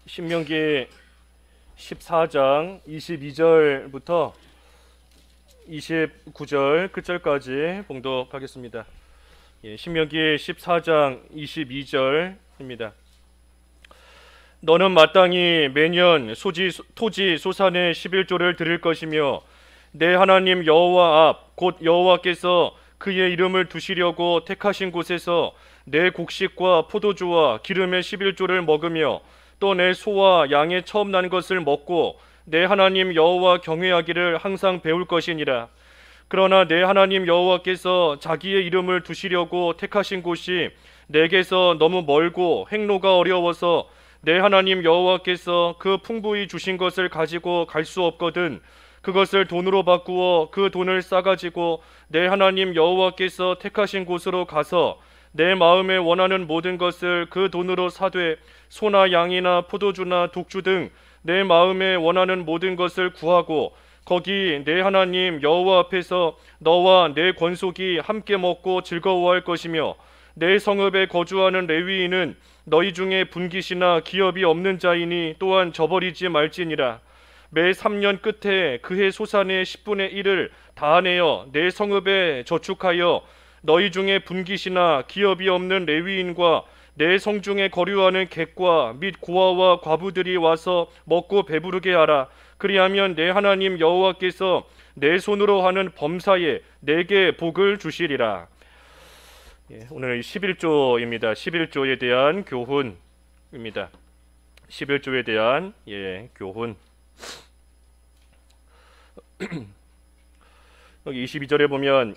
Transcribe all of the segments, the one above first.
신명기 14장 22절부터 29절 끝절까지 봉독하겠습니다. 신명기 14장 22절입니다. 너는 마땅히 매년 토지 소산의 11조를 드릴 것이며 내 하나님 여호와 앞 곧 여호와께서 그의 이름을 두시려고 택하신 곳에서 내 곡식과 포도주와 기름의 11조를 먹으며 또 내 소와 양의 처음 난 것을 먹고 내 하나님 여호와 경외하기를 항상 배울 것이니라. 그러나 내 하나님 여호와께서 자기의 이름을 두시려고 택하신 곳이 내게서 너무 멀고 행로가 어려워서 내 하나님 여호와께서 그 풍부히 주신 것을 가지고 갈 수 없거든 그것을 돈으로 바꾸어 그 돈을 싸가지고 내 하나님 여호와께서 택하신 곳으로 가서 내 마음에 원하는 모든 것을 그 돈으로 사되 소나 양이나 포도주나 독주 등 내 마음에 원하는 모든 것을 구하고 거기 내 하나님 여호와 앞에서 너와 내 권속이 함께 먹고 즐거워할 것이며 내 성읍에 거주하는 레위인은 너희 중에 분깃이나 기업이 없는 자이니 또한 저버리지 말지니라. 매 3년 끝에 그해 소산의 10분의 1을 다 내어 내 성읍에 저축하여 너희 중에 분깃이나 기업이 없는 레위인과 내 성중에 거류하는 객과 및 고아와 과부들이 와서 먹고 배부르게 하라. 그리하면 내 하나님 여호와께서 내 손으로 하는 범사에 내게 복을 주시리라. 오늘 11조입니다. 11조에 대한 교훈입니다. 11조에 대한 교훈. 여기 22절에 보면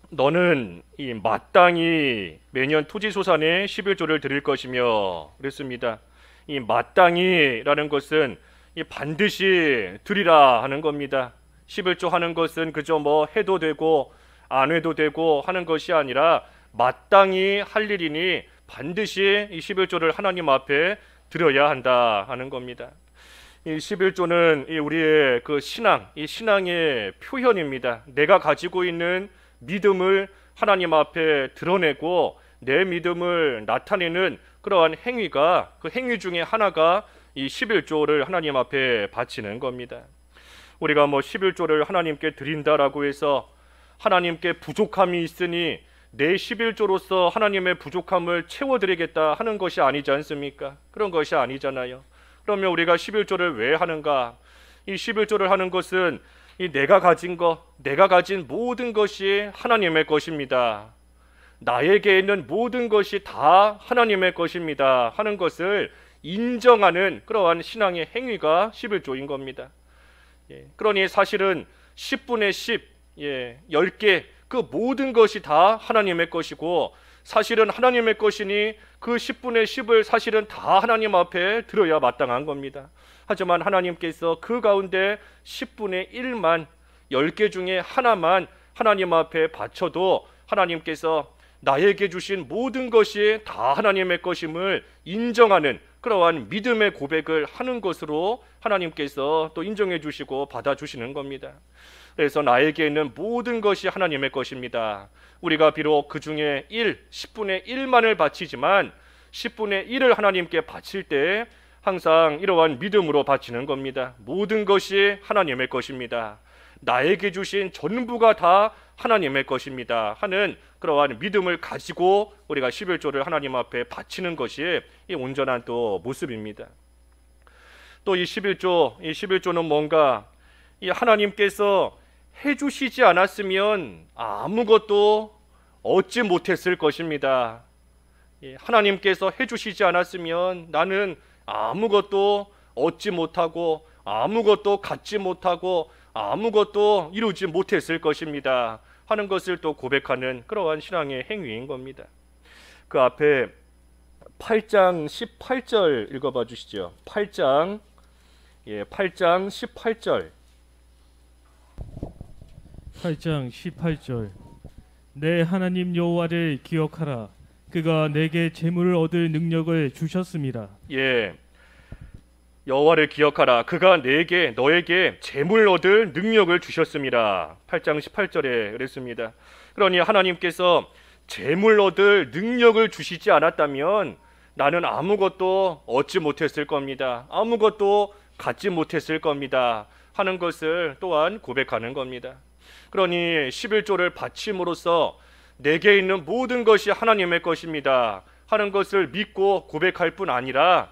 너는 이 마땅히 매년 토지소산의 11조를 드릴 것이며 그랬습니다. 이 마땅히라는 것은 이 반드시 드리라 하는 겁니다. 11조 하는 것은 그저 뭐 해도 되고 안 해도 되고 하는 것이 아니라 마땅히 할 일이니 반드시 이 11조를 하나님 앞에 드려야 한다 하는 겁니다. 이 11조는 우리의 그 신앙, 이 신앙의 표현입니다. 내가 가지고 있는 믿음을 하나님 앞에 드러내고 내 믿음을 나타내는 그러한 행위가 그 행위 중에 하나가 이 11조를 하나님 앞에 바치는 겁니다. 우리가 뭐 11조를 하나님께 드린다라고 해서 하나님께 부족함이 있으니 내 11조로서 하나님의 부족함을 채워드리겠다 하는 것이 아니지 않습니까? 그런 것이 아니잖아요. 그러면 우리가 11조를 왜 하는가? 이 11조를 하는 것은 이 내가 가진 것, 내가 가진 모든 것이 하나님의 것입니다. 나에게 있는 모든 것이 다 하나님의 것입니다 하는 것을 인정하는 그러한 신앙의 행위가 11조인 겁니다. 그러니 사실은 10분의 10, 10개 그 모든 것이 다 하나님의 것이고 사실은 하나님의 것이니 그 10분의 10을 사실은 다 하나님 앞에 드려야 마땅한 겁니다. 하지만 하나님께서 그 가운데 10분의 1만 10개 중에 하나만 하나님 앞에 바쳐도 하나님께서 나에게 주신 모든 것이 다 하나님의 것임을 인정하는 그러한 믿음의 고백을 하는 것으로 하나님께서 또 인정해 주시고 받아주시는 겁니다. 그래서 나에게 있는 모든 것이 하나님의 것입니다. 우리가 비록 그 중에 10분의 1만을 바치지만 10분의 1을 하나님께 바칠 때 항상 이러한 믿음으로 바치는 겁니다. 모든 것이 하나님의 것입니다. 나에게 주신 전부가 다 하나님의 것입니다 하는 그러한 믿음을 가지고 우리가 11조를 하나님 앞에 바치는 것이 이 온전한 또 모습입니다. 또 이 11조는 뭔가 이 하나님께서 해주시지 않았으면 아무것도 얻지 못했을 것입니다. 하나님께서 해주시지 않았으면 나는 아무것도 얻지 못하고 아무것도 갖지 못하고 아무것도 이루지 못했을 것입니다 하는 것을 또 고백하는 그러한 신앙의 행위인 겁니다. 그 앞에 8장 18절 읽어봐 주시죠. 8장 18절 8장 18절 내 하나님 여호와를 기억하라. 그가 내게 재물을 얻을 능력을 주셨음이라. 여호와를 기억하라. 그가 너에게 재물 얻을 능력을 주셨음이라. 8장 18절에 그랬습니다. 그러니 하나님께서 재물 얻을 능력을 주시지 않았다면 나는 아무것도 얻지 못했을 겁니다. 아무것도 갖지 못했을 겁니다. 하는 것을 또한 고백하는 겁니다. 그러니 11조를 바침으로써 내게 있는 모든 것이 하나님의 것입니다. 하는 것을 믿고 고백할 뿐 아니라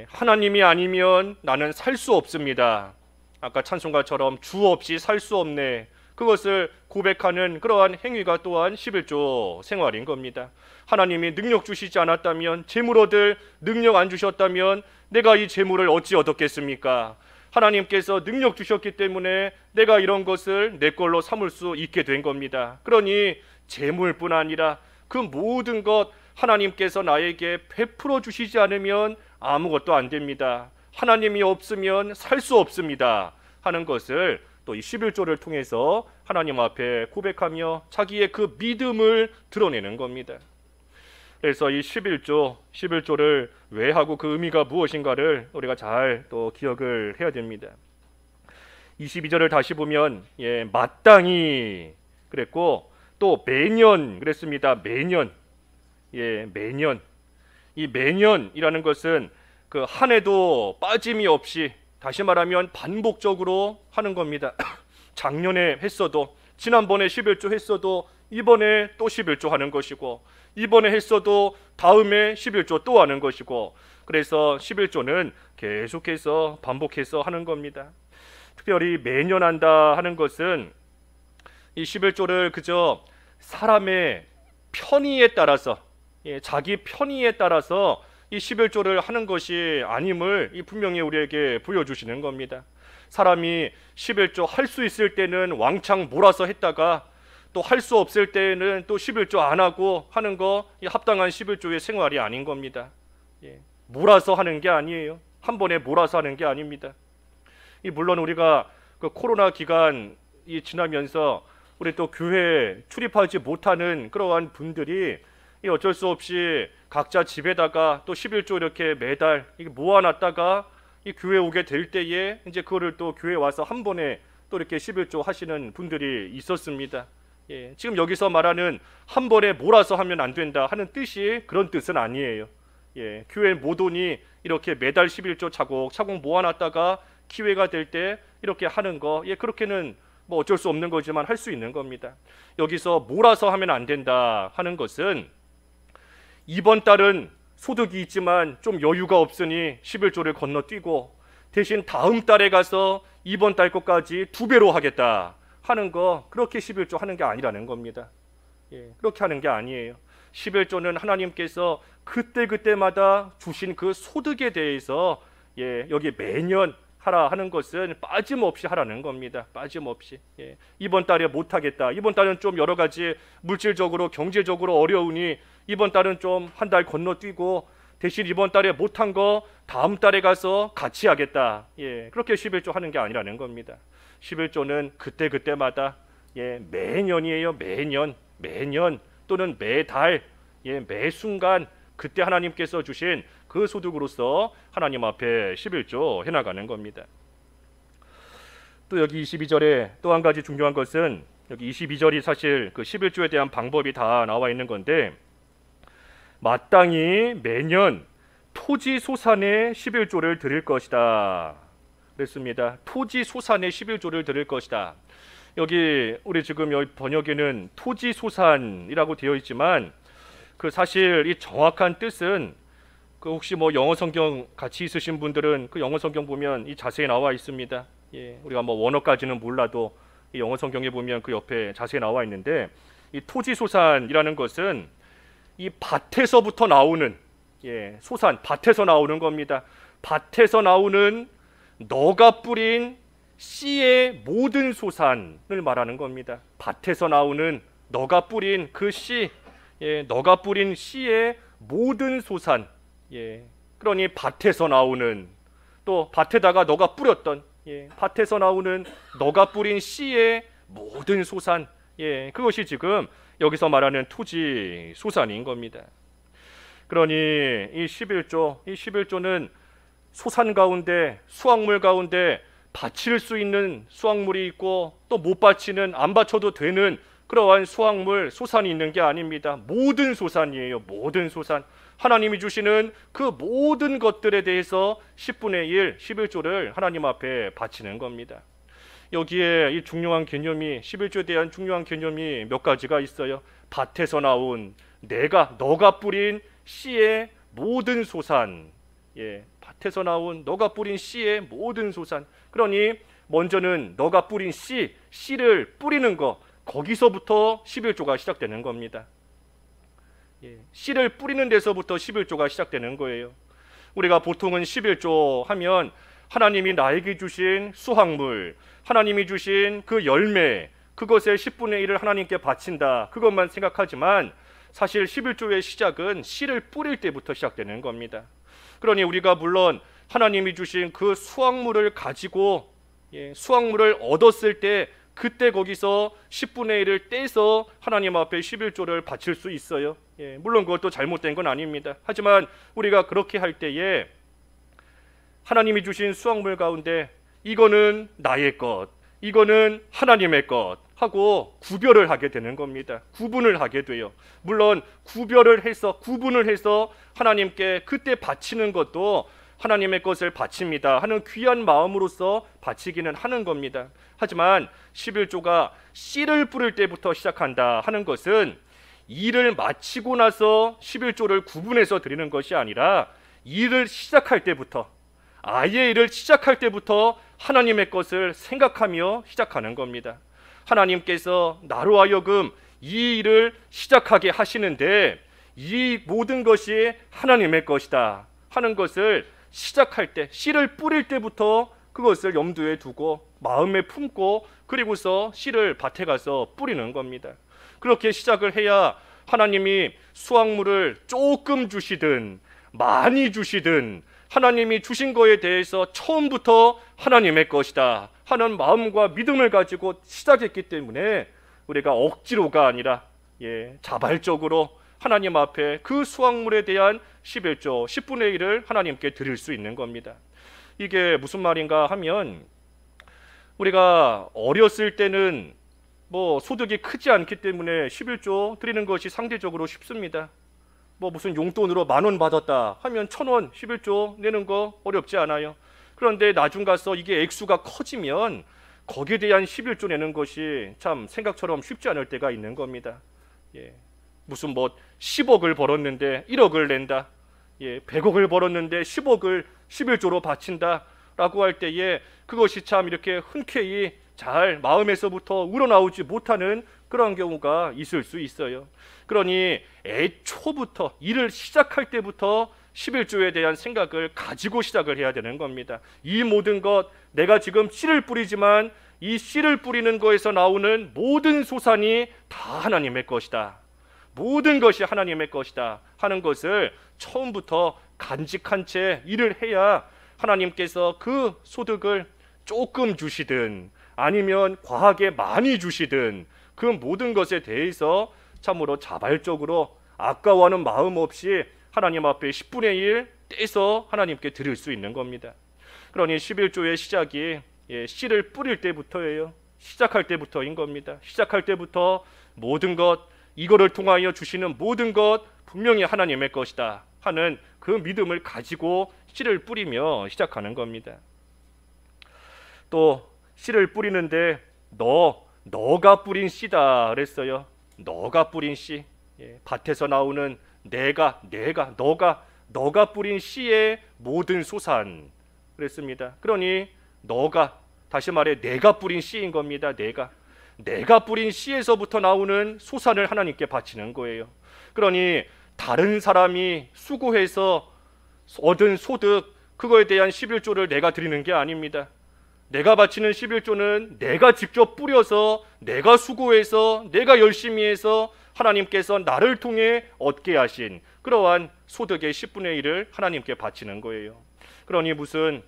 하나님이 아니면 나는 살 수 없습니다. 아까 찬송가처럼 주 없이 살 수 없네. 그것을 고백하는 그러한 행위가 또한 11조 생활인 겁니다. 하나님이 능력 주시지 않았다면, 재물 얻을 능력 안 주셨다면 내가 이 재물을 어찌 얻었겠습니까? 하나님께서 능력 주셨기 때문에 내가 이런 것을 내 걸로 삼을 수 있게 된 겁니다. 그러니 재물뿐 아니라 그 모든 것 하나님께서 나에게 베풀어 주시지 않으면 아무것도 안 됩니다. 하나님이 없으면 살 수 없습니다. 하는 것을 또 이 11조를 통해서 하나님 앞에 고백하며 자기의 그 믿음을 드러내는 겁니다. 그래서 이 11조를 왜 하고 그 의미가 무엇인가를 우리가 잘 또 기억을 해야 됩니다. 22절을 다시 보면 마땅히 그랬고 또 매년 그랬습니다. 매년. 매년. 이 매년이라는 것은 그 한 해도 빠짐이 없이, 다시 말하면 반복적으로 하는 겁니다. 작년에 했어도, 지난번에 11조 했어도 이번에 또 11조 하는 것이고, 이번에 했어도 다음에 11조 또 하는 것이고, 그래서 11조는 계속해서 반복해서 하는 겁니다. 특별히 매년 한다 하는 것은 이 11조를 그저 사람의 편의에 따라서, 자기 편의에 따라서 이 11조를 하는 것이 아님을 분명히 우리에게 보여주시는 겁니다. 사람이 11조 할 수 있을 때는 왕창 몰아서 했다가 또 할 수 없을 때는 또 11조 안 하고 하는 거, 합당한 11조의 생활이 아닌 겁니다. 몰아서 하는 게 아니에요. 한 번에 몰아서 하는 게 아닙니다. 물론 우리가 그 코로나 기간이 지나면서 우리 또 교회에 출입하지 못하는 그러한 분들이 어쩔 수 없이 각자 집에다가 또 11조 이렇게 매달 모아놨다가 이 교회 오게 될 때에 이제 그거를 또 교회 와서 한 번에 또 이렇게 11조 하시는 분들이 있었습니다. 지금 여기서 말하는 한 번에 몰아서 하면 안 된다 하는 뜻이 그런 뜻은 아니에요. 교회 모돈이 이렇게 매달 11조 차곡차곡 모아놨다가 기회가 될 때 이렇게 하는 거, 그렇게는 뭐 어쩔 수 없는 거지만 할 수 있는 겁니다. 여기서 몰아서 하면 안 된다 하는 것은 이번 달은 소득이 있지만 좀 여유가 없으니 11조를 건너뛰고 대신 다음 달에 가서 이번 달 것까지 2배로 하겠다 하는 거, 그렇게 11조 하는 게 아니라는 겁니다. 그렇게 하는 게 아니에요. 11조는 하나님께서 그때그때마다 주신 그 소득에 대해서 여기 매년 하라 하는 것은 빠짐없이 하라는 겁니다. 빠짐없이. 이번 달에 못하겠다, 이번 달은 좀 여러 가지 물질적으로 경제적으로 어려우니 이번 달은 좀 한 달 건너뛰고 대신 이번 달에 못한 거 다음 달에 가서 같이 하겠다. 그렇게 11조 하는 게 아니라는 겁니다. 11조는 그때그때마다 매년이에요. 매년 또는 매달, 매 순간 그때 하나님께서 주신 그 소득으로서 하나님 앞에 11조 해나가는 겁니다. 또 여기 22절에 또 한 가지 중요한 것은, 여기 22절이 사실 그 11조에 대한 방법이 다 나와 있는 건데, 마땅히 매년 토지 소산의 11조를 드릴 것이다 그랬습니다. 토지 소산의 11조를 드릴 것이다. 여기 우리 지금 여기 번역에는 토지 소산이라고 되어 있지만 그 사실 이 정확한 뜻은 그 혹시 뭐 영어 성경 같이 있으신 분들은 그 영어 성경 보면 이 자세히 나와 있습니다. 우리가 뭐 원어까지는 몰라도 이 영어 성경에 보면 그 옆에 자세히 나와 있는데, 이 토지 소산이라는 것은 이 밭에서부터 나오는 소산, 밭에서 나오는 겁니다. 밭에서 나오는 너가 뿌린 씨의 모든 소산을 말하는 겁니다. 밭에서 나오는 너가 뿌린 그 씨, 너가 뿌린 씨의 모든 소산. 그러니 밭에서 나오는, 또 밭에다가 너가 뿌렸던 밭에서 나오는 너가 뿌린 씨의 모든 소산, 그것이 지금 여기서 말하는 토지 소산인 겁니다. 그러니 이 11조는 소산 가운데, 수확물 가운데 바칠 수 있는 수확물이 있고 또 못 바치는, 안 바쳐도 되는 그러한 수확물, 소산이 있는 게 아닙니다. 모든 소산이에요. 모든 소산. 하나님이 주시는 그 모든 것들에 대해서 10분의 1, 11조를 하나님 앞에 바치는 겁니다. 여기에 이 중요한 개념이 11조에 대한 중요한 개념이 몇 가지가 있어요. 밭에서 나온 너가 뿌린 씨의 모든 소산. 밭에서 나온 너가 뿌린 씨의 모든 소산. 그러니 먼저는 너가 뿌린 씨를 뿌리는 거, 거기서부터 11조가 시작되는 겁니다. 씨를 뿌리는 데서부터 11조가 시작되는 거예요. 우리가 보통은 11조 하면 하나님이 나에게 주신 수확물, 하나님이 주신 그 열매, 그것의 10분의 1을 하나님께 바친다, 그것만 생각하지만 사실 11조의 시작은 씨를 뿌릴 때부터 시작되는 겁니다. 그러니 우리가 물론 하나님이 주신 그 수확물을 가지고 수확물을 얻었을 때 그때 거기서 10분의 1을 떼서 하나님 앞에 11조를 바칠 수 있어요. 물론 그것도 잘못된 건 아닙니다. 하지만 우리가 그렇게 할 때에 하나님이 주신 수확물 가운데 이거는 나의 것, 이거는 하나님의 것 하고 구별을 하게 되는 겁니다. 구분을 하게 돼요. 물론 구분을 해서 하나님께 그때 바치는 것도 하나님의 것을 바칩니다 하는 귀한 마음으로서 바치기는 하는 겁니다. 하지만 11조가 씨를 뿌릴 때부터 시작한다 하는 것은 일을 마치고 나서 11조를 구분해서 드리는 것이 아니라 일을 시작할 때부터, 아예 일을 시작할 때부터 하나님의 것을 생각하며 시작하는 겁니다. 하나님께서 나로 하여금 이 일을 시작하게 하시는데 이 모든 것이 하나님의 것이다 하는 것을 시작할 때, 씨를 뿌릴 때부터 그것을 염두에 두고 마음에 품고 그리고서 씨를 밭에 가서 뿌리는 겁니다. 그렇게 시작을 해야 하나님이 수확물을 조금 주시든 많이 주시든 하나님이 주신 거에 대해서 처음부터 하나님의 것이다 하는 마음과 믿음을 가지고 시작했기 때문에 우리가 억지로가 아니라 자발적으로 하나님 앞에 그 수확물에 대한 11조 10분의 1을 하나님께 드릴 수 있는 겁니다. 이게 무슨 말인가 하면 우리가 어렸을 때는 소득이 크지 않기 때문에 11조 드리는 것이 상대적으로 쉽습니다. 무슨 용돈으로 10,000원 받았다 하면 1,000원 11조 내는 거 어렵지 않아요. 그런데 나중 가서 이게 액수가 커지면 거기에 대한 11조 내는 것이 참 생각처럼 쉽지 않을 때가 있는 겁니다. 무슨 10억을 벌었는데 1억을 낸다, 100억을 벌었는데 10억을 11조로 바친다 라고 할 때에 그것이 참 이렇게 흔쾌히 잘 마음에서부터 우러나오지 못하는 그런 경우가 있을 수 있어요. 그러니 애초부터 일을 시작할 때부터 11조에 대한 생각을 가지고 시작을 해야 되는 겁니다. 이 모든 것, 내가 지금 씨를 뿌리지만 이 씨를 뿌리는 거에서 나오는 모든 소산이 다 하나님의 것이다, 모든 것이 하나님의 것이다 하는 것을 처음부터 간직한 채 일을 해야 하나님께서 그 소득을 조금 주시든 아니면 과하게 많이 주시든 그 모든 것에 대해서 참으로 자발적으로 아까워하는 마음 없이 하나님 앞에 10분의 1 떼서 하나님께 드릴 수 있는 겁니다. 그러니 11조의 시작이 씨를 뿌릴 때부터예요. 시작할 때부터인 겁니다. 시작할 때부터 모든 것, 이거를 통하여 주시는 모든 것 분명히 하나님의 것이다 하는 그 믿음을 가지고 씨를 뿌리며 시작하는 겁니다. 또 씨를 뿌리는데 너가 뿌린 씨다 그랬어요. 너가 뿌린 씨, 밭에서 나오는 너가 뿌린 씨의 모든 소산 그랬습니다. 그러니 다시 말해 내가 뿌린 씨인 겁니다. 내가 뿌린 씨에서부터 나오는 소산을 하나님께 바치는 거예요. 그러니 다른 사람이 수고해서 얻은 소득, 그거에 대한 11조를 내가 드리는 게 아닙니다. 내가 바치는 11조는 내가 직접 뿌려서, 내가 수고해서, 내가 열심히 해서 하나님께서 나를 통해 얻게 하신 그러한 소득의 10분의 1을 하나님께 바치는 거예요. 그러니 무슨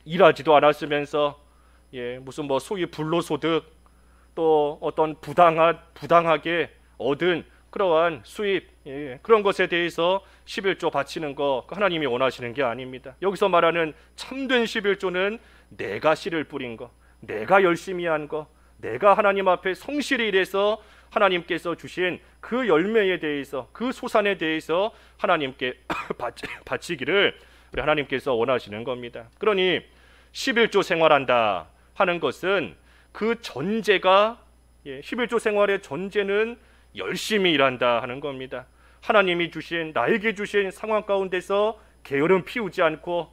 일하지도 않았으면서 무슨 소위 불로소득, 또 어떤 부당하게 얻은 그러한 수입, 그런 것에 대해서 11조 바치는 거 하나님이 원하시는 게 아닙니다. 여기서 말하는 참된 11조는 내가 씨를 뿌린 거, 내가 열심히 한 거, 내가 하나님 앞에 성실히 일해서 하나님께서 주신 그 열매에 대해서, 그 소산에 대해서 하나님께 바치기를 우리 하나님께서 원하시는 겁니다. 그러니 11조 생활한다 하는 것은 그 전제가 11조 생활의 전제는 열심히 일한다 하는 겁니다. 하나님이 주신, 나에게 주신 상황 가운데서 게으름 피우지 않고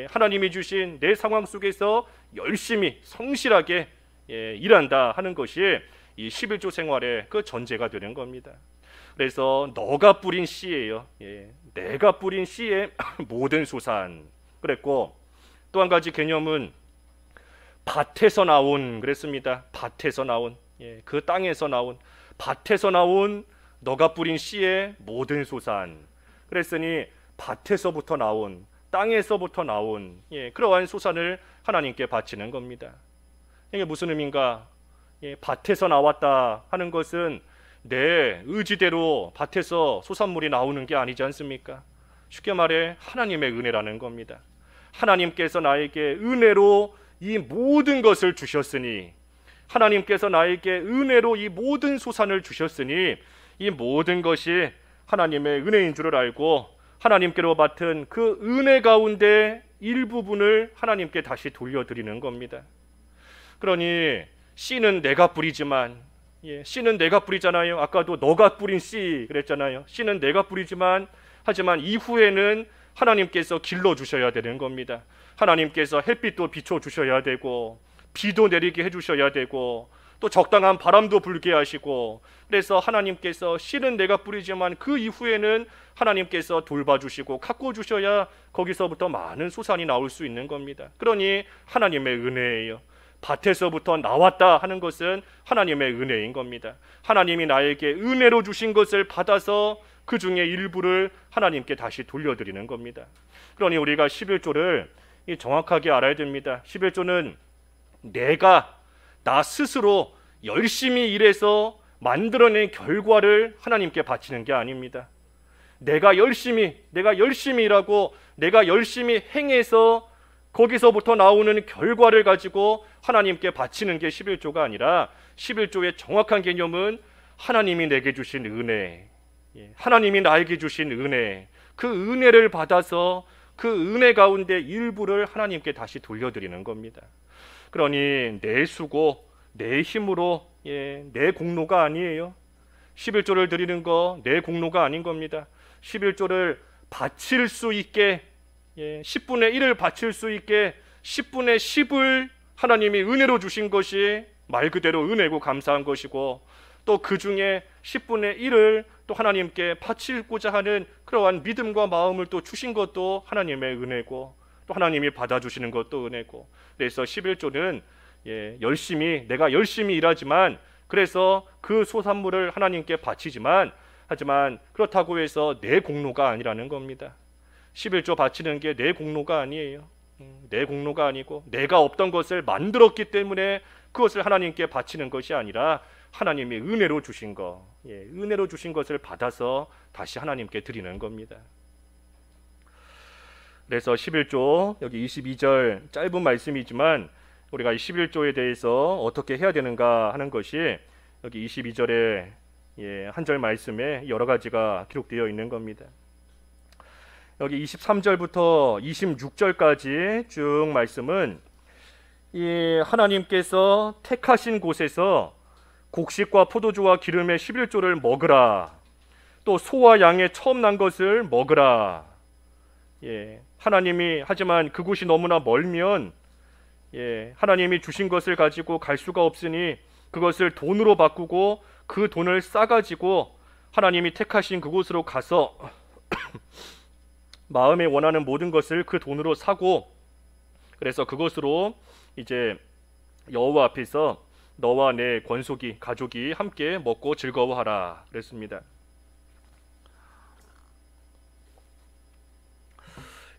하나님이 주신 내 상황 속에서 열심히 성실하게 일한다 하는 것이 이 11조 생활의 그 전제가 되는 겁니다. 그래서 너가 뿌린 씨예요. 내가 뿌린 씨의 모든 소산 그랬고, 또 한 가지 개념은 밭에서 나온 그랬습니다. 밭에서 나온, 그 땅에서 나온, 밭에서 나온 너가 뿌린 씨의 모든 소산 그랬으니 밭에서부터 나온, 땅에서부터 나온 그러한 소산을 하나님께 바치는 겁니다. 이게 무슨 의미인가? 밭에서 나왔다 하는 것은 내 의지대로 밭에서 소산물이 나오는 게 아니지 않습니까? 쉽게 말해 하나님의 은혜라는 겁니다. 하나님께서 나에게 은혜로 이 모든 것을 주셨으니, 하나님께서 나에게 은혜로 이 모든 소산을 주셨으니 이 모든 것이 하나님의 은혜인 줄을 알고 하나님께로 받은 그 은혜 가운데 일부분을 하나님께 다시 돌려드리는 겁니다. 그러니 씨는 내가 뿌리지만, 씨는 내가 뿌리잖아요. 아까도 너가 뿌린 씨 그랬잖아요. 씨는 내가 뿌리지만, 하지만 이후에는 하나님께서 길러주셔야 되는 겁니다. 하나님께서 햇빛도 비춰주셔야 되고, 비도 내리게 해주셔야 되고, 또 적당한 바람도 불게 하시고, 그래서 하나님께서 씨는 내가 뿌리지만 그 이후에는 하나님께서 돌봐주시고 가꿔주셔야 거기서부터 많은 소산이 나올 수 있는 겁니다. 그러니 하나님의 은혜예요. 밭에서부터 나왔다 하는 것은 하나님의 은혜인 겁니다. 하나님이 나에게 은혜로 주신 것을 받아서 그 중에 일부를 하나님께 다시 돌려드리는 겁니다. 그러니 우리가 11조를 정확하게 알아야 됩니다. 11조는 내가 나 스스로 열심히 일해서 만들어낸 결과를 하나님께 바치는 게 아닙니다. 내가 열심히 일하고 내가 열심히 행해서 거기서부터 나오는 결과를 가지고 하나님께 바치는 게 11조가 아니라, 11조의 정확한 개념은 하나님이 내게 주신 은혜, 하나님이 나에게 주신 은혜, 그 은혜를 받아서 그 은혜 가운데 일부를 하나님께 다시 돌려드리는 겁니다. 그러니 내 수고, 내 힘으로, 내 공로가 아니에요. 11조를 드리는 거 내 공로가 아닌 겁니다. 11조를 바칠 수 있게, 10분의 1을 바칠 수 있게 10분의 10을 하나님이 은혜로 주신 것이 말 그대로 은혜고 감사한 것이고, 또 그 중에 10분의 1을 또 하나님께 바치고자 하는 그러한 믿음과 마음을 또 주신 것도 하나님의 은혜고, 또 하나님이 받아주시는 것도 은혜고, 그래서 11조는 내가 열심히 일하지만, 그래서 그 소산물을 하나님께 바치지만, 하지만 그렇다고 해서 내 공로가 아니라는 겁니다. 11조 바치는 게 내 공로가 아니에요. 내 공로가 아니고 내가 없던 것을 만들었기 때문에 그것을 하나님께 바치는 것이 아니라 하나님이 은혜로 주신 것, 은혜로 주신 것을 받아서 다시 하나님께 드리는 겁니다. 그래서 11조 여기 22절 짧은 말씀이지만 우리가 이 11조에 대해서 어떻게 해야 되는가 하는 것이 여기 22절에 한 절 말씀에 여러 가지가 기록되어 있는 겁니다. 여기 23절부터 26절까지 쭉 말씀은 이 하나님께서 택하신 곳에서 곡식과 포도주와 기름의 11조를 먹으라, 또 소와 양의 처음 난 것을 먹으라. 하나님이, 하지만 그곳이 너무나 멀면 하나님이 주신 것을 가지고 갈 수가 없으니 그것을 돈으로 바꾸고 그 돈을 싸가지고 하나님이 택하신 그곳으로 가서 마음에 원하는 모든 것을 그 돈으로 사고, 그래서 그것으로 이제 여호와 앞에서 너와 내 권속이, 가족이 함께 먹고 즐거워하라 그랬습니다.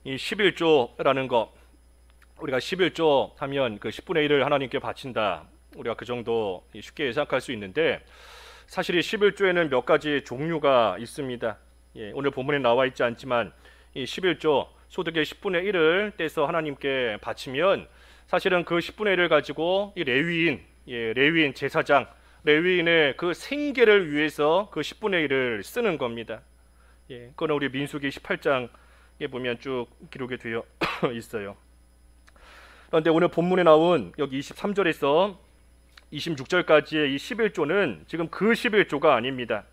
이 11조라는 거, 우리가 11조 하면 그 10분의 1을 하나님께 바친다, 우리가 그 정도 쉽게 예상할 수 있는데, 사실 이 11조에는 몇 가지 종류가 있습니다. 오늘 본문에 나와 있지 않지만 이 11조 소득의 10분의 1을 떼서 하나님께 바치면 사실은 그 10분의 1을 가지고 이 레위인, 레위인 제사장, 레위인의 그 생계를 위해서 그 10분의 1을 쓰는 겁니다. 그거는 우리 민수기 18장에 보면 쭉 기록이 되어 있어요. 그런데 오늘 본문에 나온 여기 23절에서 26절까지의 이 11조는 지금 그 11조가 아닙니다.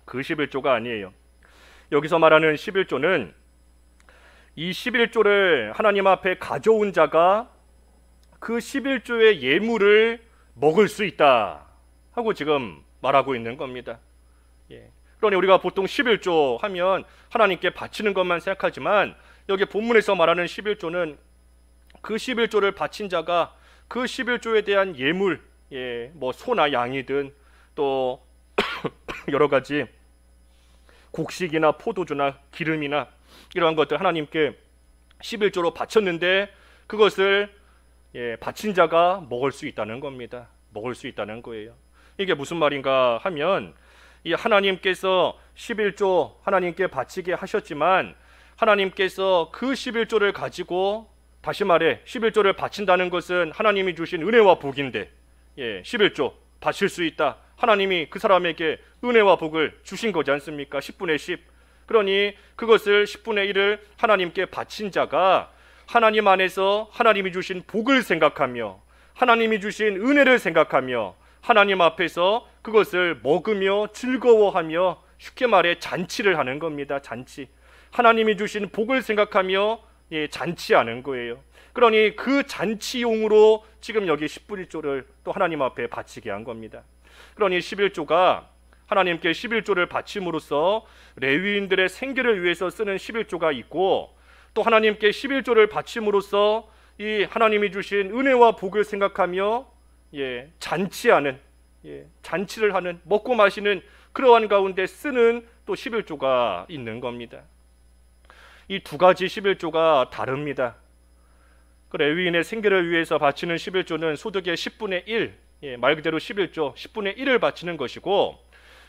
그 11조가 아니에요. 여기서 말하는 11조는 이 11조를 하나님 앞에 가져온 자가 그 11조의 예물을 먹을 수 있다 하고 지금 말하고 있는 겁니다. 그러니 우리가 보통 11조 하면 하나님께 바치는 것만 생각하지만 여기 본문에서 말하는 11조는 그 11조를 바친 자가 그 11조에 대한 예물, 뭐 소나 양이든 또 여러 가지 곡식이나 포도주나 기름이나 이러한 것들 하나님께 11조로 바쳤는데 그것을 바친 자가 먹을 수 있다는 겁니다. 먹을 수 있다는 거예요. 이게 무슨 말인가 하면 이 하나님께서 11조 하나님께 바치게 하셨지만 하나님께서 그 11조를 가지고 다시 말해 11조를 바친다는 것은 하나님이 주신 은혜와 복인데 11조 바칠 수 있다. 하나님이 그 사람에게 은혜와 복을 주신 거지 않습니까? 10분의 10. 그러니 그것을 10분의 1을 하나님께 바친 자가 하나님 안에서 하나님이 주신 복을 생각하며 하나님이 주신 은혜를 생각하며 하나님 앞에서 그것을 먹으며 즐거워하며 쉽게 말해 잔치를 하는 겁니다. 잔치. 하나님이 주신 복을 생각하며 잔치하는 거예요. 그러니 그 잔치용으로 지금 여기 10분의 1조를 또 하나님 앞에 바치게 한 겁니다. 그러니 11조가 하나님께 11조를 바침으로써 레위인들의 생계를 위해서 쓰는 11조가 있고 또 하나님께 11조를 바침으로써 이 하나님이 주신 은혜와 복을 생각하며 잔치하는 잔치를 하는 먹고 마시는 그러한 가운데 쓰는 또 11조가 있는 겁니다. 이 두 가지 11조가 다릅니다. 그 레위인의 생계를 위해서 바치는 11조는 소득의 10분의 1, 말 그대로 11조 10분의 1을 바치는 것이고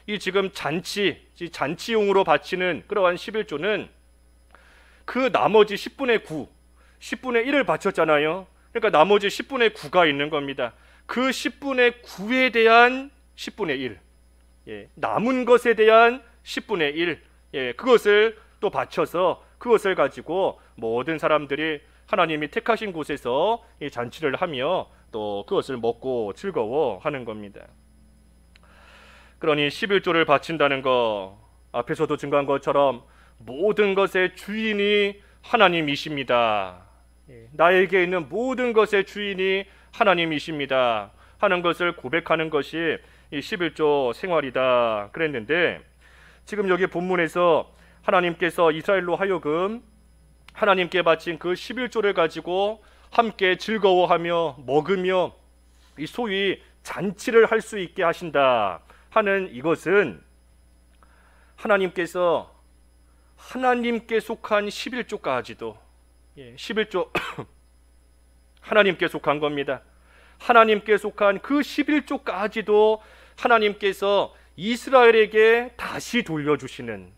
이 지금 잔치용으로 바치는 그러한 11조는 그 나머지 10분의 9, 10분의 1을 바쳤잖아요. 그러니까 나머지 10분의 9가 있는 겁니다. 그 10분의 9에 대한 10분의 1, 남은 것에 대한 10분의 1, 그것을 또 바쳐서 그것을 가지고 모든 사람들이 하나님이 택하신 곳에서 이 잔치를 하며 또 그것을 먹고 즐거워하는 겁니다. 그러니 11조를 바친다는 것, 앞에서도 증거한 것처럼 모든 것의 주인이 하나님이십니다. 나에게 있는 모든 것의 주인이 하나님이십니다 하는 것을 고백하는 것이 이 11조 생활이다 그랬는데 지금 여기 본문에서 하나님께서 이스라엘로 하여금 하나님께 바친 그 11조를 가지고 함께 즐거워하며 먹으며 이 소위 잔치를 할 수 있게 하신다 하는 이것은 하나님께서 하나님께 속한 11조까지도 11조 하나님께 속한 겁니다. 하나님께 속한 그 11조까지도 하나님께서 이스라엘에게 다시 돌려주시는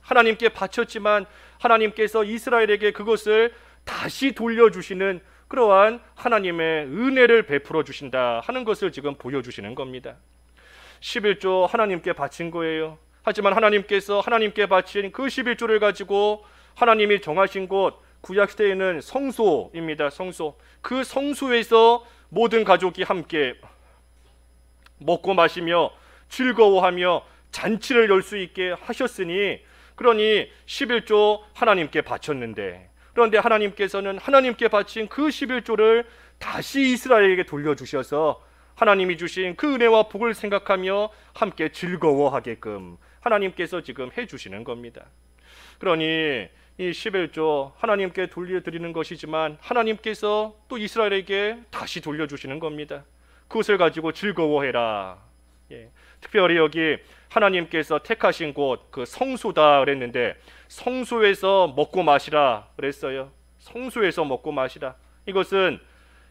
하나님께 바쳤지만 하나님께서 이스라엘에게 그것을 다시 돌려주시는 그러한 하나님의 은혜를 베풀어 주신다 하는 것을 지금 보여주시는 겁니다. 11조 하나님께 바친 거예요. 하지만 하나님께서 하나님께 바친 그 11조를 가지고 하나님이 정하신 곳 구약시대에는 성소입니다. 성소. 그 성소에서 모든 가족이 함께 먹고 마시며 즐거워하며 잔치를 열 수 있게 하셨으니 그러니 11조 하나님께 바쳤는데 그런데 하나님께서는 하나님께 바친 그 11조를 다시 이스라엘에게 돌려주셔서 하나님이 주신 그 은혜와 복을 생각하며 함께 즐거워하게끔 하나님께서 지금 해주시는 겁니다. 그러니 이 11조 하나님께 돌려드리는 것이지만 하나님께서 또 이스라엘에게 다시 돌려주시는 겁니다. 그것을 가지고 즐거워해라. 특별히 여기 하나님께서 택하신 곳 그 성소다 그랬는데 성소에서 먹고 마시라 그랬어요. 성소에서 먹고 마시라. 이것은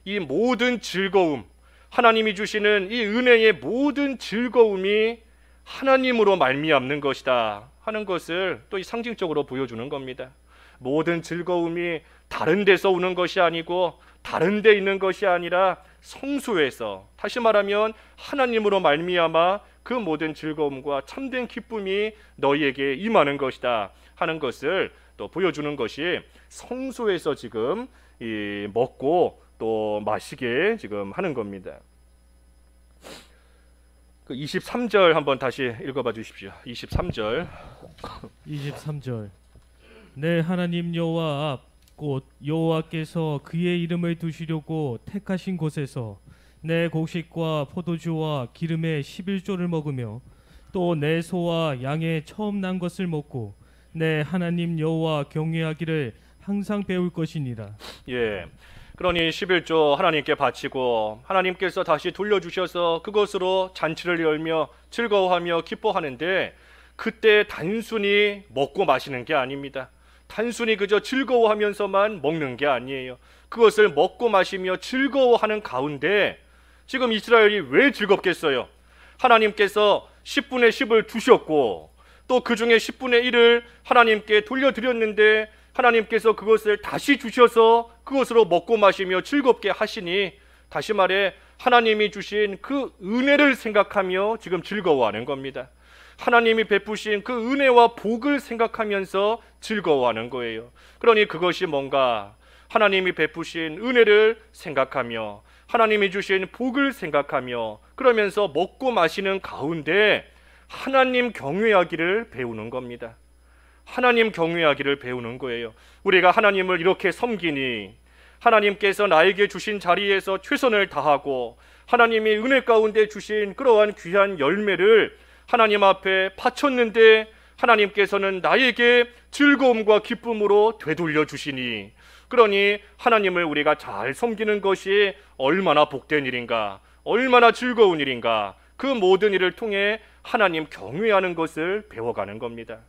이 모든 즐거움 하나님이 주시는 이 은혜의 모든 즐거움이 하나님으로 말미암는 것이다 하는 것을 또 이 상징적으로 보여주는 겁니다. 모든 즐거움이 다른 데서 오는 것이 아니고 다른 데 있는 것이 아니라 성소에서, 다시 말하면 하나님으로 말미암아 그 모든 즐거움과 참된 기쁨이 너희에게 임하는 것이다 하는 것을 또 보여주는 것이 성소에서 지금 이 먹고 또 마시게 지금 하는 겁니다. 그 23절 한번 다시 읽어봐 주십시오. 23절. 23절. 내 하나님 여호와 앞 곧 여호와께서 그의 이름을 두시려고 택하신 곳에서 내 곡식과 포도주와 기름의 11조를 먹으며 또 내 소와 양의 처음 난 것을 먹고 내 하나님 여호와 경외하기를 항상 배울 것이니라. 예. 그러니 11조 하나님께 바치고 하나님께서 다시 돌려주셔서 그것으로 잔치를 열며 즐거워하며 기뻐하는데, 그때 단순히 먹고 마시는 게 아닙니다. 단순히 그저 즐거워하면서만 먹는 게 아니에요. 그것을 먹고 마시며 즐거워하는 가운데 지금 이스라엘이 왜 즐겁겠어요? 하나님께서 10분의 10을 주셨고 또 그 중에 10분의 1을 하나님께 돌려드렸는데 하나님께서 그것을 다시 주셔서 그것으로 먹고 마시며 즐겁게 하시니, 다시 말해 하나님이 주신 그 은혜를 생각하며 지금 즐거워하는 겁니다. 하나님이 베푸신 그 은혜와 복을 생각하면서 즐거워하는 거예요. 그러니 그것이 뭔가, 하나님이 베푸신 은혜를 생각하며 하나님이 주신 복을 생각하며 그러면서 먹고 마시는 가운데 하나님 경외하기를 배우는 겁니다. 하나님 경외하기를 배우는 거예요. 우리가 하나님을 이렇게 섬기니 하나님께서 나에게 주신 자리에서 최선을 다하고 하나님이 은혜 가운데 주신 그러한 귀한 열매를 하나님 앞에 바쳤는데 하나님께서는 나에게 즐거움과 기쁨으로 되돌려 주시니, 그러니 하나님을 우리가 잘 섬기는 것이 얼마나 복된 일인가, 얼마나 즐거운 일인가, 그 모든 일을 통해 하나님 경외하는 것을 배워가는 겁니다.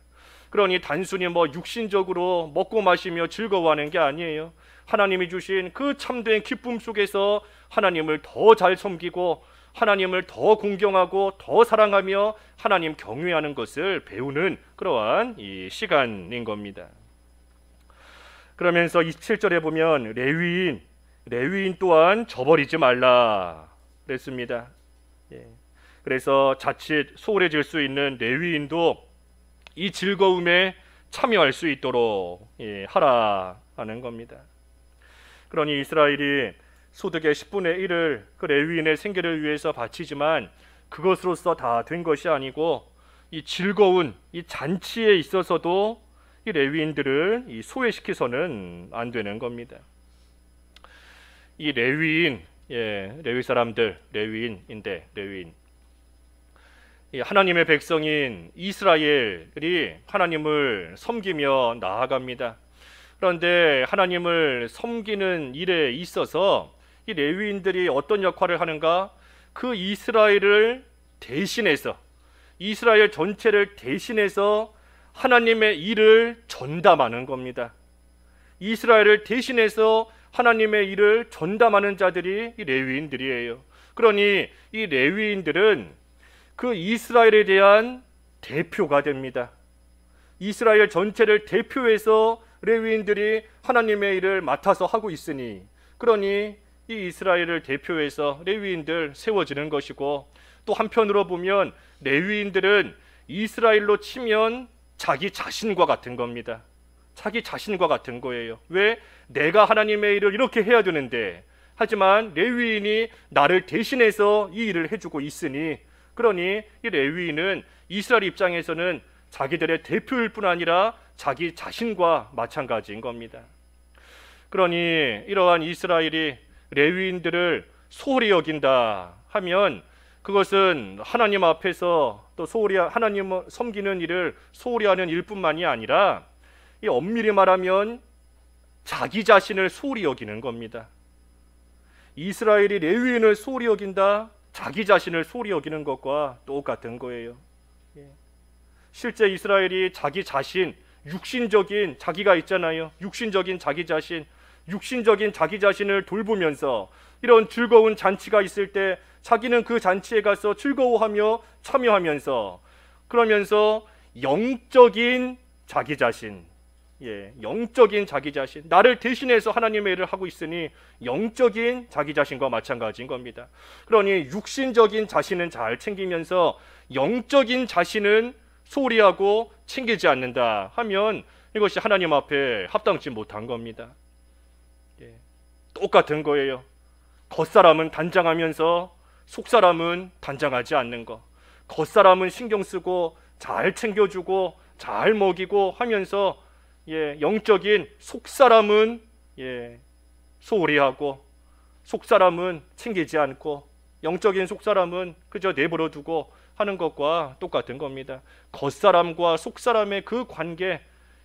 그러니 단순히 육신적으로 먹고 마시며 즐거워하는 게 아니에요. 하나님이 주신 그 참된 기쁨 속에서 하나님을 더 잘 섬기고 하나님을 더 공경하고 더 사랑하며 하나님 경외하는 것을 배우는 그러한 이 시간인 겁니다. 그러면서 27절에 보면 레위인 또한 저버리지 말라 그랬습니다. 그래서 자칫 소홀해질 수 있는 레위인도 이 즐거움에 참여할 수 있도록 하라 하는 겁니다. 그러니 이스라엘이 소득의 10분의 1을 그 레위인의 생계를 위해서 바치지만 그것으로서 다 된 것이 아니고 이 즐거운 이 잔치에 있어서도 이 레위인들을 소외시켜서는 안 되는 겁니다. 이 레위인, 레위 사람들, 레위인. 이 하나님의 백성인 이스라엘이 하나님을 섬기며 나아갑니다. 그런데 하나님을 섬기는 일에 있어서 이 레위인들이 어떤 역할을 하는가? 그 이스라엘을 대신해서, 이스라엘 전체를 대신해서 하나님의 일을 전담하는 겁니다. 이스라엘을 대신해서 하나님의 일을 전담하는 자들이 이 레위인들이에요. 그러니 이 레위인들은 그 이스라엘에 대한 대표가 됩니다. 이스라엘 전체를 대표해서 레위인들이 하나님의 일을 맡아서 하고 있으니, 그러니 이 이스라엘을 대표해서 레위인들 세워지는 것이고, 또 한편으로 보면 레위인들은 이스라엘로 치면 자기 자신과 같은 겁니다. 자기 자신과 같은 거예요. 왜? 내가 하나님의 일을 이렇게 해야 되는데, 하지만 레위인이 나를 대신해서 이 일을 해주고 있으니, 그러니 이 레위인은 이스라엘 입장에서는 자기들의 대표일 뿐 아니라 자기 자신과 마찬가지인 겁니다. 그러니 이러한 이스라엘이 레위인들을 소홀히 여긴다 하면 그것은 하나님 앞에서 또 하나님 섬기는 일을 소홀히 하는 일뿐만이 아니라 이 엄밀히 말하면 자기 자신을 소홀히 여기는 겁니다. 이스라엘이 레위인을 소홀히 여긴다, 자기 자신을 소홀히 여기는 것과 똑같은 거예요. 실제 이스라엘이 자기 자신, 육신적인 자기가 있잖아요. 육신적인 자기 자신을 돌보면서 이런 즐거운 잔치가 있을 때 자기는 그 잔치에 가서 즐거워하며 참여하면서, 그러면서 영적인 자기 자신, 영적인 자기 자신, 나를 대신해서 하나님의 일을 하고 있으니 영적인 자기 자신과 마찬가지인 겁니다. 그러니 육신적인 자신은 잘 챙기면서 영적인 자신은 소홀히 하고 챙기지 않는다 하면 이것이 하나님 앞에 합당치 못한 겁니다. 똑같은 거예요. 겉사람은 단장하면서 속사람은 단장하지 않는 거. 겉사람은 신경 쓰고 잘 챙겨주고 잘 먹이고 하면서 영적인 속사람은 소홀히 하고 속사람은 챙기지 않고 영적인 속사람은 그저 내버려 두고 하는 것과 똑같은 겁니다. 겉사람과 속사람의 그 관계,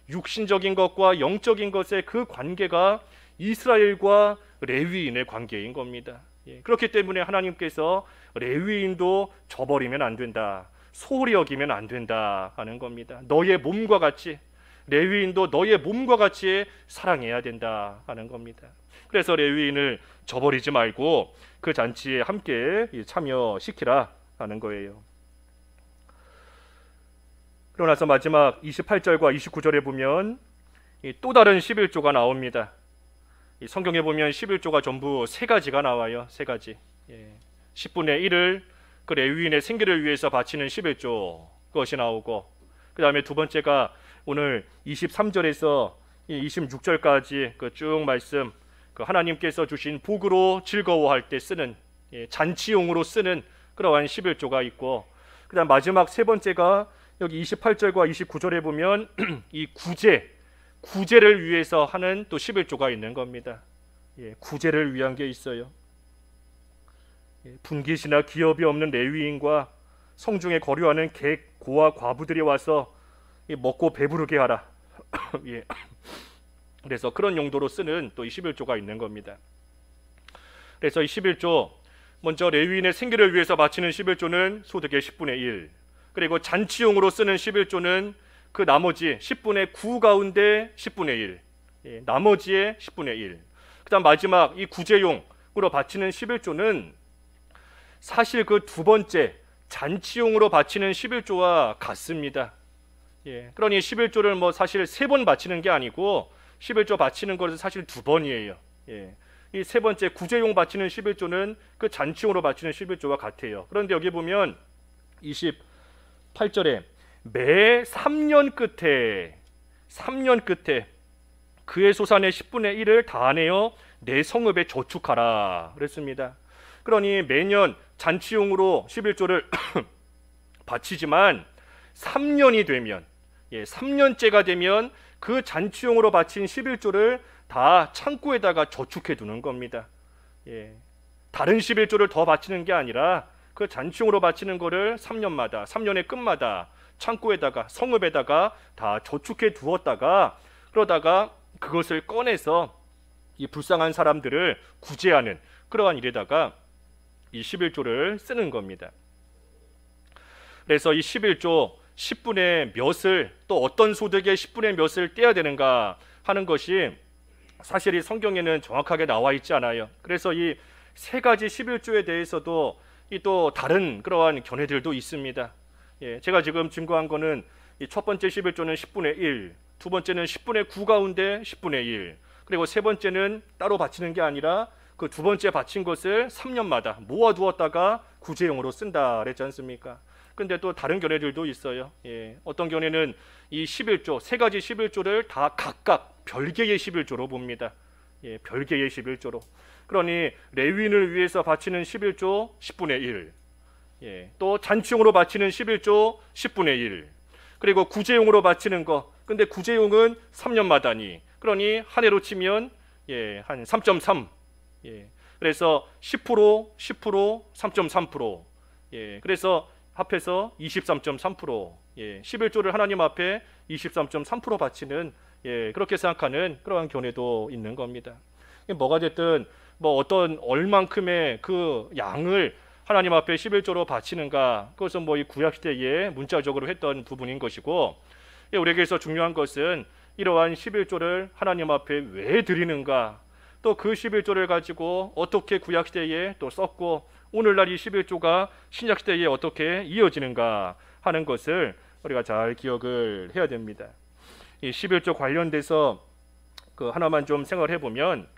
육신적인 것과 영적인 것의 그 관계가 이스라엘과 레위인의 관계인 겁니다. 그렇기 때문에 하나님께서 레위인도 저버리면 안 된다, 소홀히 여기면 안 된다 하는 겁니다. 너의 몸과 같이, 레위인도 너의 몸과 같이 사랑해야 된다 하는 겁니다. 그래서 레위인을 저버리지 말고 그 잔치에 함께 참여시키라 하는 거예요. 그러고 나서 마지막 28절과 29절에 보면 또 다른 11조가 나옵니다. 성경에 보면 11조가 전부 세 가지가 나와요. 세 가지. 10분의 1을 그 레위인의 생계를 위해서 바치는 11조 그것이 나오고, 그 다음에 두 번째가 오늘 23절에서 26절까지 그 쭉 말씀, 그 하나님께서 주신 복으로 즐거워할 때 쓰는 잔치용으로 쓰는 그러한 11조가 있고, 그 다음 마지막 세 번째가 여기 28절과 29절에 보면 이 구제를 위해서 하는 또 11조가 있는 겁니다. 구제를 위한 게 있어요. 분깃이나 기업이 없는 레위인과 성중에 거류하는 객, 고아, 과부들이 와서 먹고 배부르게 하라. 그래서 그런 용도로 쓰는 또 이 11조가 있는 겁니다. 그래서 이 11조, 먼저 레위인의 생계를 위해서 바치는 11조는 소득의 10분의 1, 그리고 잔치용으로 쓰는 11조는 그 나머지 10분의 9 가운데 10분의 1, 나머지의 10분의 1. 그 다음 마지막 이 구제용으로 바치는 11조는 사실 그 두 번째 잔치용으로 바치는 11조와 같습니다. 그러니 11조를 뭐 사실 세 번 바치는 게 아니고 11조 바치는 것은 사실 두 번이에요. 이 세 번째 구제용 바치는 11조는 그 잔치용으로 바치는 11조와 같아요. 그런데 여기 보면 28절에 매 3년 끝에 그의 소산의 10분의 1을 다하내어 내 성읍에 저축하라 그랬습니다. 그러니 매년 잔치용으로 11조를 바치지만 3년이 되면 3년째가 되면 그 잔치용으로 바친 11조를 다 창고에다가 저축해 두는 겁니다. 다른 11조를 더 바치는 게 아니라 그 잔치용으로 바치는 거를 3년마다 3년의 끝마다 창고에다가 성읍에다가 다 저축해 두었다가 그러다가 그것을 꺼내서 이 불쌍한 사람들을 구제하는 그러한 일에다가 이 11조를 쓰는 겁니다. 그래서 이 11조 10분의 몇을 또 어떤 소득의 10분의 몇을 떼야 되는가 하는 것이 사실 이 성경에는 정확하게 나와 있지 않아요. 그래서 이 세 가지 11조에 대해서도 이 또 다른 그러한 견해들도 있습니다. 제가 지금 증거한 거는 이 첫 번째 11조는 10분의 1, 두 번째는 10분의 9 가운데 10분의 1, 그리고 세 번째는 따로 바치는 게 아니라 그 두 번째 바친 것을 3년마다 모아두었다가 구제용으로 쓴다 그랬지 않습니까? 근데 또 다른 견해들도 있어요. 어떤 견해는 이 11조, 세 가지 11조를 다 각각 별개의 11조로 봅니다. 별개의 11조로. 그러니 레위인을 위해서 바치는 11조 10분의 1, 또 잔치용으로 바치는 11조 10분의 1, 그리고 구제용으로 바치는 거, 근데 구제용은 3년마다니, 그러니 한 해로 치면 한 3.3, 그래서 10%, 10%, 3.3%, 그래서 합해서 23.3%, 11조를 하나님 앞에 23.3% 바치는 그렇게 생각하는 그러한 견해도 있는 겁니다. 뭐가 됐든 뭐 어떤 얼만큼의 그 양을 하나님 앞에 11조로 바치는가, 그것은 뭐 이 구약 시대에 문자적으로 했던 부분인 것이고, 우리에게서 중요한 것은 이러한 11조를 하나님 앞에 왜 드리는가, 또 그 11조를 가지고 어떻게 구약 시대에 또 썼고 오늘날 이 11조가 신약 시대에 어떻게 이어지는가 하는 것을 우리가 잘 기억을 해야 됩니다. 이 11조 관련돼서 그 하나만 좀 생각을 해보면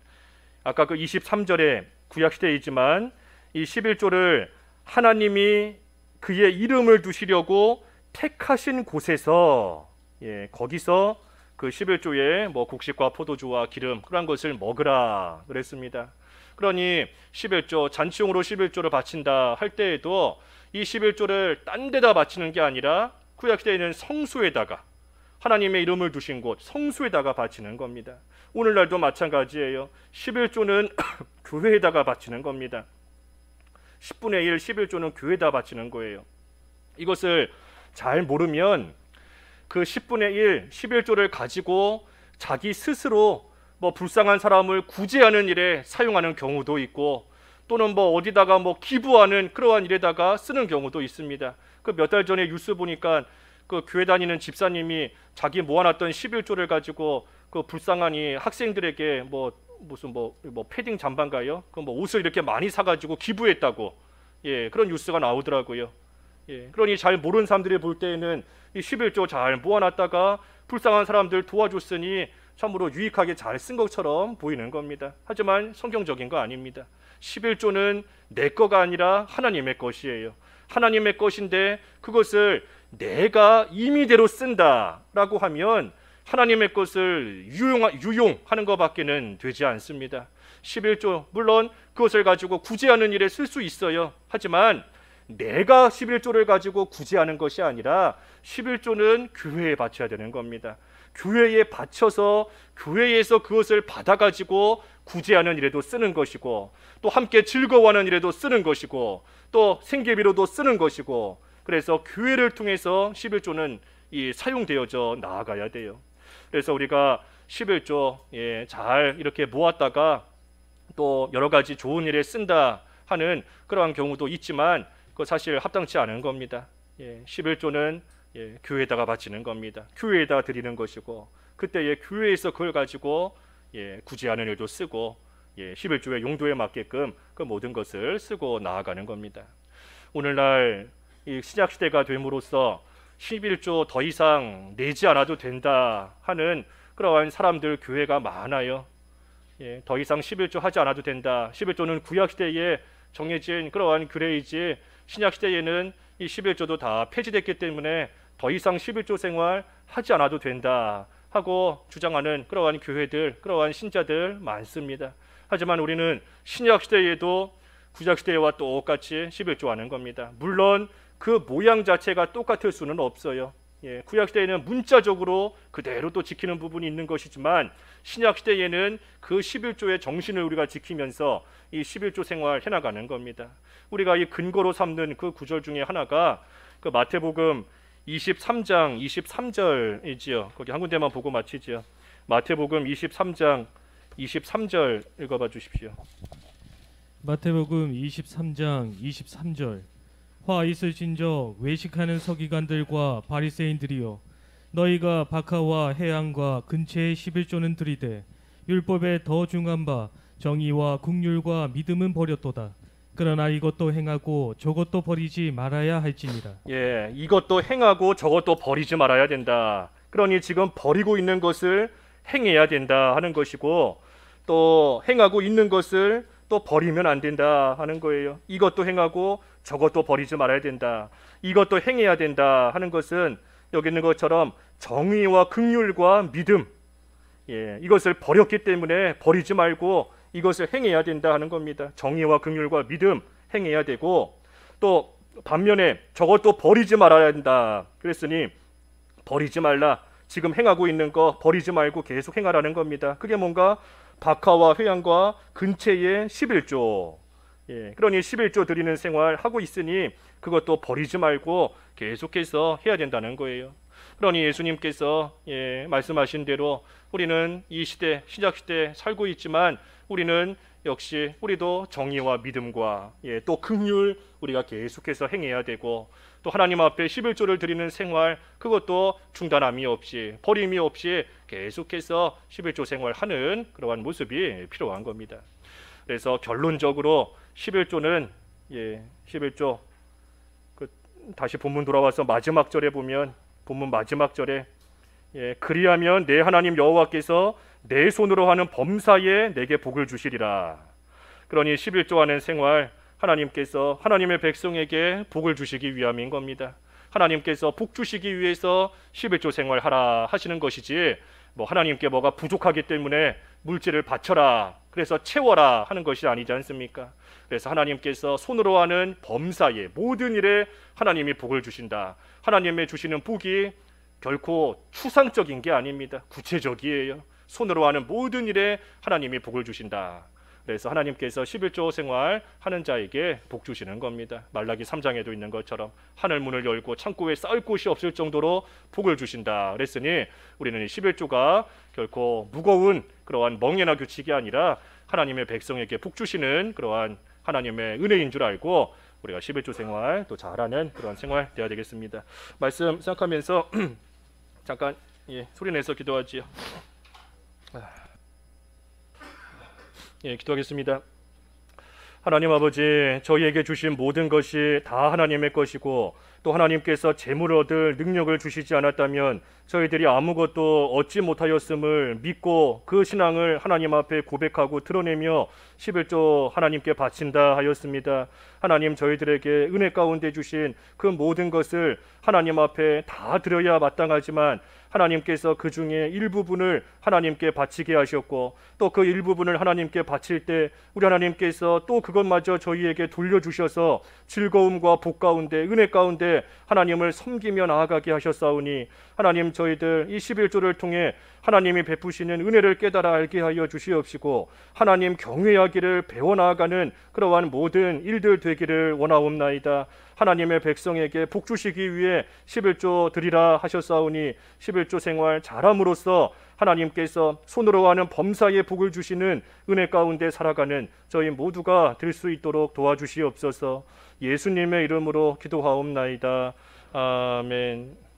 아까 그 23절에 구약 시대이지만 이 11조를 하나님이 그의 이름을 두시려고 택하신 곳에서 거기서 그 11조에 뭐 곡식과 포도주와 기름 그런 것을 먹으라 그랬습니다. 그러니 11조 잔치용으로 11조를 바친다 할 때에도 이 11조를 딴 데다 바치는 게 아니라 구약 시대에는 성소에다가 하나님의 이름을 두신 곳 성소에다가 바치는 겁니다. 오늘날도 마찬가지예요. 11조는 교회에다가 바치는 겁니다. 10분의 1 11조는 교회에다 바치는 거예요. 이것을 잘 모르면 그 10분의 1 11조를 가지고 자기 스스로 뭐 불쌍한 사람을 구제하는 일에 사용하는 경우도 있고 또는 뭐 어디다가 뭐 기부하는 그러한 일에다가 쓰는 경우도 있습니다. 그 몇 달 전에 뉴스 보니까 그 교회 다니는 집사님이 자기 모아놨던 11조를 가지고 그 불쌍한 이 학생들에게 뭐 무슨 뭐 패딩 잠바인가요? 그 뭐 옷을 이렇게 많이 사가지고 기부했다고 그런 뉴스가 나오더라고요. 그러니 잘 모르는 사람들이 볼 때에는 이 11조 잘 모아놨다가 불쌍한 사람들 도와줬으니 참으로 유익하게 잘 쓴 것처럼 보이는 겁니다. 하지만 성경적인 거 아닙니다. 11조는 내 거가 아니라 하나님의 것이에요. 하나님의 것인데 그것을 내가 임의대로 쓴다라고 하면 하나님의 것을 유용하는 것밖에는 되지 않습니다. 11조 물론 그것을 가지고 구제하는 일에 쓸 수 있어요. 하지만 내가 11조를 가지고 구제하는 것이 아니라 11조는 교회에 바쳐야 되는 겁니다. 교회에 바쳐서 교회에서 그것을 받아가지고 구제하는 일에도 쓰는 것이고 또 함께 즐거워하는 일에도 쓰는 것이고 또 생계비로도 쓰는 것이고 그래서 교회를 통해서 11조는 사용되어져 나아가야 돼요. 그래서 우리가 11조 잘 이렇게 모았다가 또 여러 가지 좋은 일에 쓴다 하는 그러한 경우도 있지만 그 사실 합당치 않은 겁니다. 11조는 교회에다가 바치는 겁니다. 교회에다 드리는 것이고 그때의 교회에서 그걸 가지고 구제하는 일도 쓰고 11조의 용도에 맞게끔 그 모든 것을 쓰고 나아가는 겁니다. 오늘날 이 신약 시대가 됨으로써 11조 더 이상 내지 않아도 된다 하는 그러한 사람들 교회가 많아요. 더 이상 11조 하지 않아도 된다. 11조는 구약 시대에 정해진 그러한 규례이지 신약 시대에는 이 11조도 다 폐지됐기 때문에 더 이상 11조 생활 하지 않아도 된다 하고 주장하는 그러한 교회들, 그러한 신자들 많습니다. 하지만 우리는 신약 시대에도 구약 시대와 똑같이 11조 하는 겁니다. 물론 그 모양 자체가 똑같을 수는 없어요. 구약 시대에는 문자적으로 그대로 또 지키는 부분이 있는 것이지만 신약 시대에는 그 11조의 정신을 우리가 지키면서 이 11조 생활 해나가는 겁니다. 우리가 이 근거로 삼는 그 구절 중에 하나가 그 마태복음 23장 23절이지요. 거기 한 군데만 보고 마치지요. 마태복음 23장 23절 읽어봐 주십시오. 마태복음 23장 23절 화 있을진저 외식하는 서기관들과 바리새인들이여 너희가 박하와 해양과 근처의 11조는 들이되 율법에 더 중한 바 정의와 국률과 믿음은 버렸도다. 그러나 이것도 행하고 저것도 버리지 말아야 할지니라. 이것도 행하고 저것도 버리지 말아야 된다. 그러니 지금 버리고 있는 것을 행해야 된다 하는 것이고 또 행하고 있는 것을 또 버리면 안 된다 하는 거예요. 이것도 행하고 저것도 버리지 말아야 된다. 이것도 행해야 된다 하는 것은 여기 있는 것처럼 정의와 긍휼과 믿음 이것을 버렸기 때문에 버리지 말고 이것을 행해야 된다 하는 겁니다. 정의와 긍휼과 믿음 행해야 되고 또 반면에 저것도 버리지 말아야 된다. 그랬으니 버리지 말라. 지금 행하고 있는 거 버리지 말고 계속 행하라는 겁니다. 그게 뭔가 박하와 회양과 근처의 11조. 그러니 11조 드리는 생활 하고 있으니 그것도 버리지 말고 계속해서 해야 된다는 거예요. 그러니 예수님께서 말씀하신 대로 우리는 이 시대, 신약 시대에 살고 있지만 우리는 역시 우리도 정의와 믿음과 또 긍휼 우리가 계속해서 행해야 되고 또 하나님 앞에 11조를 드리는 생활 그것도 중단함이 없이 버림이 없이 계속해서 11조 생활하는 그러한 모습이 필요한 겁니다. 그래서 결론적으로 11조는 11조 다시 본문 돌아와서 마지막 절에 보면 본문 마지막 절에 그리하면 내 하나님 여호와께서 내 손으로 하는 범사에 내게 복을 주시리라. 그러니 11조 하는 생활, 하나님께서 하나님의 백성에게 복을 주시기 위함인 겁니다. 하나님께서 복 주시기 위해서 11조 생활하라 하시는 것이지, 하나님께 뭐가 부족하기 때문에 물질을 바쳐라, 그래서 채워라 하는 것이 아니지 않습니까? 그래서 하나님께서 손으로 하는 범사에 모든 일에 하나님이 복을 주신다. 하나님의 주시는 복이 결코 추상적인 게 아닙니다. 구체적이에요. 손으로 하는 모든 일에 하나님이 복을 주신다. 그래서 하나님께서 11조 생활 하는 자에게 복 주시는 겁니다. 말라기 3장에도 있는 것처럼 하늘 문을 열고 창고에 쌓을 곳이 없을 정도로 복을 주신다 그랬으니, 우리는 이 11조가 결코 무거운 그러한 멍에나 규칙이 아니라 하나님의 백성에게 복 주시는 그러한 하나님의 은혜인 줄 알고 우리가 11조 생활 또 잘하는 그러한 생활 되어야 되겠습니다. 말씀 생각하면서 잠깐 소리내서 기도하지요. 기도하겠습니다. 하나님 아버지, 저희에게 주신 모든 것이 다 하나님의 것이고 또 하나님께서 재물을 얻을 능력을 주시지 않았다면 저희들이 아무것도 얻지 못하였음을 믿고 그 신앙을 하나님 앞에 고백하고 드러내며 11조 하나님께 바친다 하였습니다. 하나님, 저희들에게 은혜 가운데 주신 그 모든 것을 하나님 앞에 다 드려야 마땅하지만 하나님께서 그 중에 일부분을 하나님께 바치게 하셨고 또 그 일부분을 하나님께 바칠 때 우리 하나님께서 또 그것마저 저희에게 돌려주셔서 즐거움과 복 가운데 은혜 가운데 하나님을 섬기며 나아가게 하셨사오니, 하나님, 저희들 이 11조를 통해 하나님이 베푸시는 은혜를 깨달아 알게 하여 주시옵시고 하나님 경외하기를 배워나가는 그러한 모든 일들 되기를 원하옵나이다. 하나님의 백성에게 복 주시기 위해 11조 드리라 하셨사오니 11조 생활 잘함으로써 하나님께서 손으로 하는 범사에 복을 주시는 은혜 가운데 살아가는 저희 모두가 될 수 있도록 도와주시옵소서. 예수님의 이름으로 기도하옵나이다. 아멘.